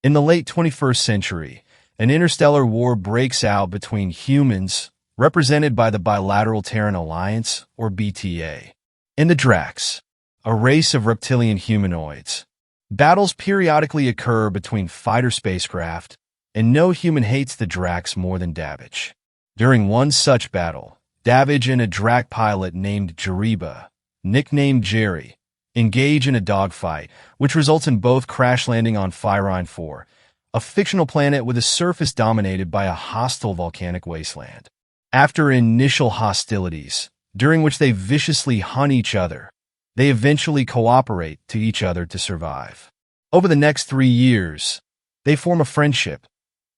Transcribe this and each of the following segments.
In the late 21st century, an interstellar war breaks out between humans, represented by the Bilateral Terran Alliance, or BTA, and the Dracs, a race of reptilian humanoids. Battles periodically occur between fighter spacecraft, and no human hates the Dracs more than Davidge. During one such battle, Davidge and a Drac pilot named Jariba, nicknamed Jerry, engage in a dogfight, which results in both crash landing on Phyrine 4, a fictional planet with a surface dominated by a hostile volcanic wasteland. After initial hostilities, during which they viciously hunt each other, they eventually cooperate to each other to survive. Over the next 3 years, they form a friendship,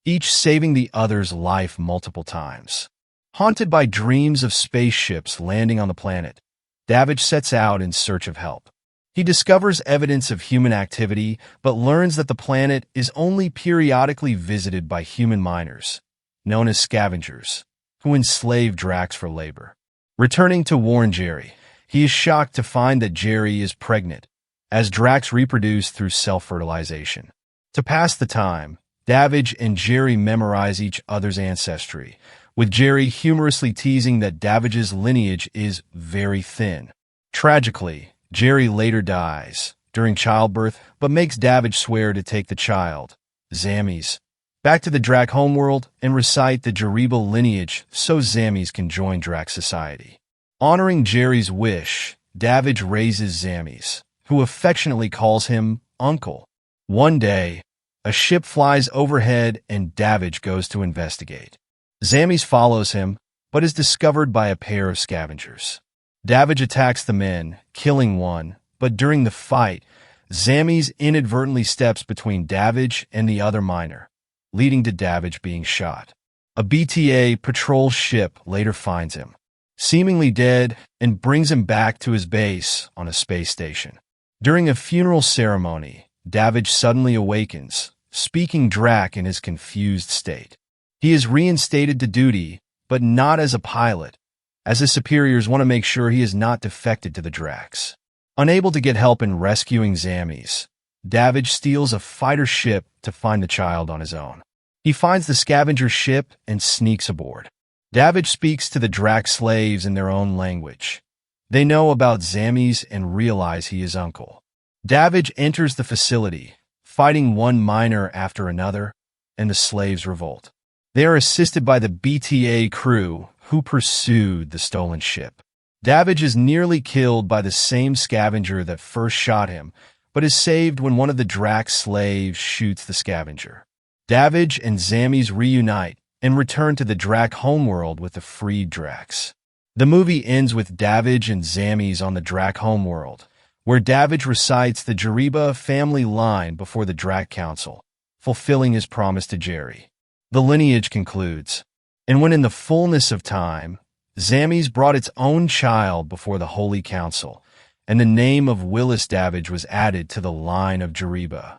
each saving the other's life multiple times. Haunted by dreams of spaceships landing on the planet, Davidge sets out in search of help. He discovers evidence of human activity, but learns that the planet is only periodically visited by human miners, known as scavengers, who enslave Dracs for labor. Returning to warn Jerry, he is shocked to find that Jerry is pregnant, as Dracs reproduce through self-fertilization. To pass the time, Davidge and Jerry memorize each other's ancestry, with Jerry humorously teasing that Davidge's lineage is very thin. Tragically, Jerry later dies during childbirth, but makes Davidge swear to take the child, Zammies, back to the Drac homeworld and recite the Jariba lineage so Zammies can join Drac society. Honoring Jerry's wish, Davidge raises Zammies, who affectionately calls him Uncle. One day, a ship flies overhead and Davidge goes to investigate. Zammies follows him, but is discovered by a pair of scavengers. Davidge attacks the men, killing one, but during the fight, Zammies inadvertently steps between Davidge and the other miner, leading to Davidge being shot. A BTA patrol ship later finds him, seemingly dead, and brings him back to his base on a space station. During a funeral ceremony, Davidge suddenly awakens, speaking Drac in his confused state. He is reinstated to duty, but not as a pilot, as his superiors want to make sure he is not defected to the Dracs. Unable to get help in rescuing Zammies, Davidge steals a fighter ship to find the child on his own. He finds the scavenger ship and sneaks aboard. Davidge speaks to the Drac slaves in their own language. They know about Zammies and realize he is Uncle. Davidge enters the facility, fighting one miner after another, and the slaves revolt. They are assisted by the BTA crew, who pursued the stolen ship. Davidge is nearly killed by the same scavenger that first shot him, but is saved when one of the Drac slaves shoots the scavenger. Davidge and Zammies reunite and return to the Drac homeworld with the freed Dracs. The movie ends with Davidge and Zammies on the Drac homeworld, where Davidge recites the Jariba family line before the Drac Council, fulfilling his promise to Jerry. The lineage concludes, and when in the fullness of time, Zammies brought its own child before the Holy Council, and the name of Willis Davidge was added to the line of Jariba.